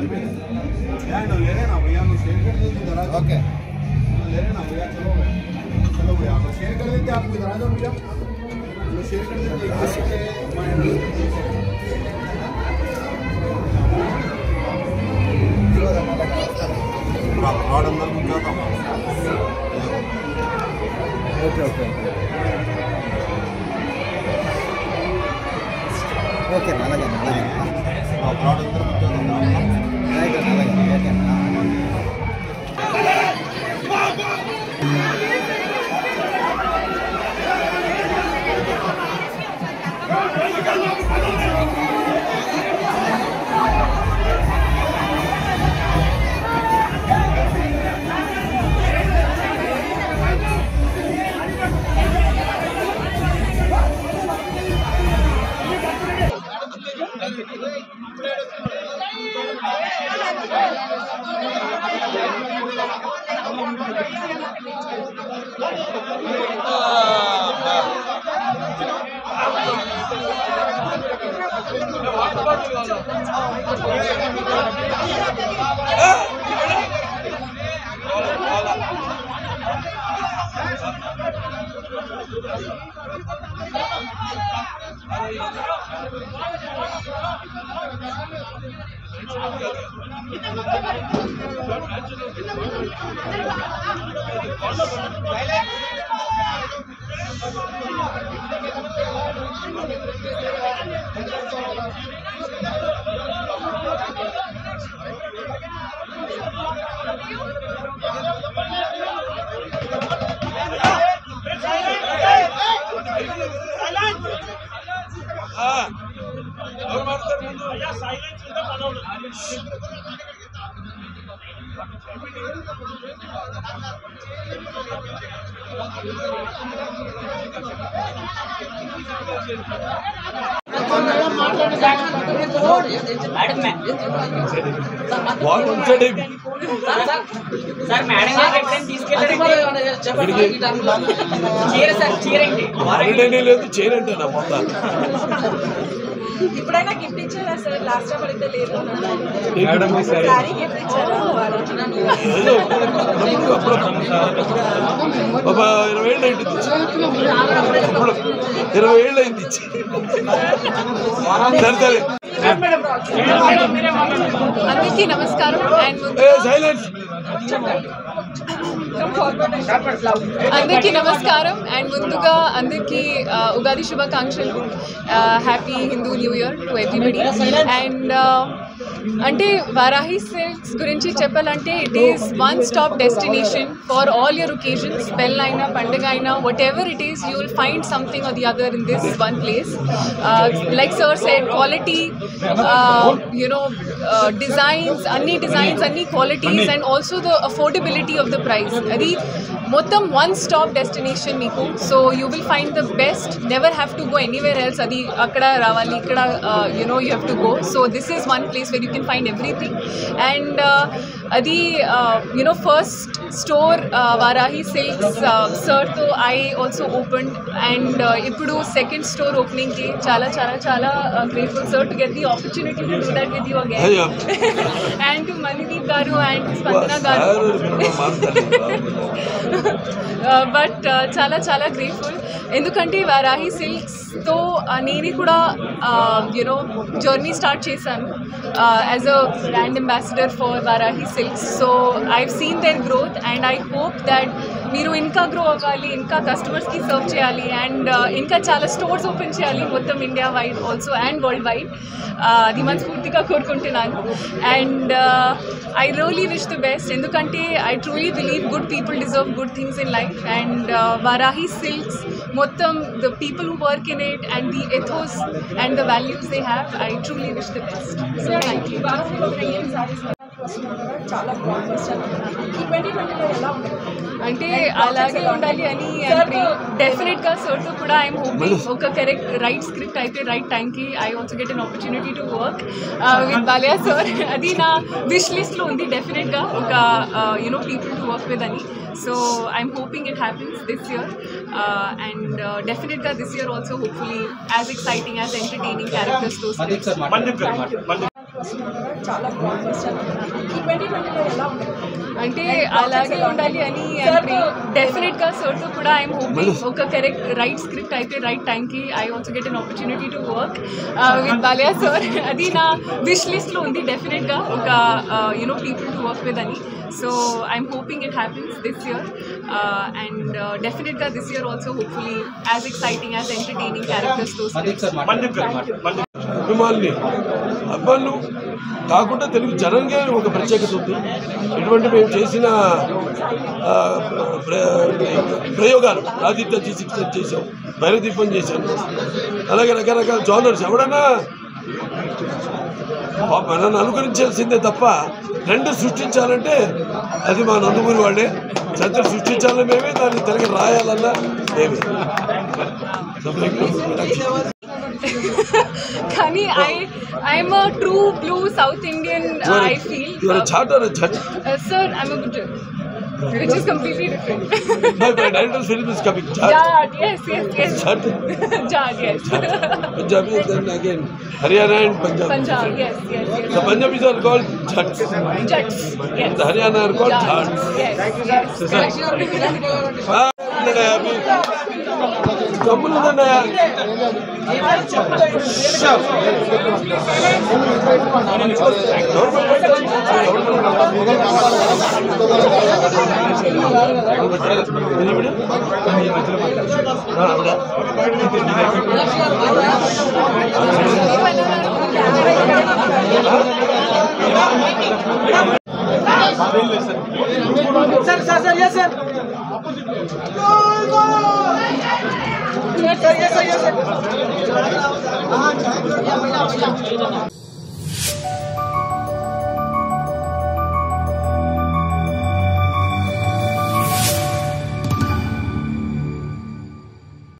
Okay चलो भैया तो शेयर कर देते आपको इधर आ जाओ भैया शेयर कर देते और अंदर घुस जाता हूँ ओके ओके ओके అలాగే అలాగే और अंदर घुस जाता हूँ అలాగే ఓకే ఇప్పుడైనా గిఫ్ట్ ఇచ్చారా సార్? లాస్ట్ టైం అడిగితే లేదు సారీ గిఫ్ట్ ఇచ్చారా? 20 ఏళ్ళు అయింది సరే అందరికీ నమస్కారం అందరికీ నమస్కారం అండ్ ముందుగా అందరికీ ఉగాది శుభాకాంక్షలు. Happy Hindu new year to everybody. And అంటే వారాహి సిల్క్స్ గురించి చెప్పాలంటే it is one stop destination for all your occasions. పెళ్ళైనా పండుగ అయినా whatever it is you will find something or the other in this one place. Like sir said, quality, designs, అన్ని qualities and also the affordability of the price. అది మొత్తం one stop destination మీకు. So you will find the best, never have to go anywhere else. అది అక్కడ రావాలి, ఇక్కడ you have to go. So this is one place where you can find everything. And adi first store Varahi Silks sir to I also opened, and ippudu second store opening ki chala grateful sir to get the opportunity to do that with you again. And to Manideep garu and Spandana garu but chala grateful ఎందుకంటే వారాహి సిల్క్స్తో నేను కూడా journey start చేశాను as a brand ambassador for Varahi silks. So I've seen their growth and I hope that మీరు ఇంకా grow అవ్వాలి, ఇంకా కస్టమర్స్కి సర్వ్ చేయాలి అండ్ ఇంకా చాలా స్టోర్స్ ఓపెన్ చేయాలి మొత్తం India wide also and world wide. అది మనస్ఫూర్తిగా కోరుకుంటున్నాను. And I really wish the best, ఎందుకంటే I truly believe good people deserve good things in life. And Varahi Silks మొత్తం the people who work in it and the ethos and the values they have, I truly wish the best. So thank you. చాలా అంటే అలాగే ఉండాలి అని డెఫినెట్గా సార్తో కూడా I'm hoping ఒక కరెక్ట్ రైట్ స్క్రిప్ట్ అయితే రైట్ టైంకి I also get an opportunity to work with Balayya sir. అది నా విష్ లిస్ట్లో ఉంది డెఫినెట్గా, ఒక పీపుల్ టు వర్క్ విత్ అని. So I'm hoping it happens this year, and definitely this year also hopefully as exciting, as entertaining characters. చాలా బాగుంది. 2020 ఎలా ఉంది అంటే అలాగే ఉండాలి అని డెఫినెట్గా సార్తో కూడా ఐఎమ్ హోపింగ్ ఒక కరెక్ట్ రైట్ స్క్రిప్ట్ అయితే రైట్ టైంకి I also get an opportunity to work with Balayya sir. అది నా విష్ లిస్ట్లో ఉంది డెఫినెట్గా ఒక you know people to work with అని. So I'm hoping it happens this year and డెఫినెట్గా this year also hopefully as exciting as entertaining క్యారెక్టర్స్తో అభిమానులు అబ్బాయిలు కాకుండా తెలుగు జనంగా ఒక ప్రత్యేకత ఉంది. ఇటువంటి మేము చేసిన ప్రయోగాలు ఆదిత్య G6 చేసాం, భైరదీపం చేశాను, అలాగే రకరకాల జోనర్స్. ఎవడన్నా నన్ను అనుకరించాల్సిందే తప్ప ట్రెండ్ సృష్టించాలంటే అది మా నందమూరి వాళ్ళే. చరిత్ర సృష్టించాలని మేమే, దాన్ని తిరిగి రాయాలన్నా మేమే. కానీ I'm a true blue South Indian. I feel. You are a chart or a judge? Sir, I'm a Gujjar, which is completely different. My director's film is coming. Jat. Jat, yes. Jat. Jat, yes. Punjabi, then again Haryana and Punjab. Punjab, yes. The Punjabis are called Jats. Jats, yes. The Haryana are called Jats. Yes. Sir, yes, sir. Yes, sir.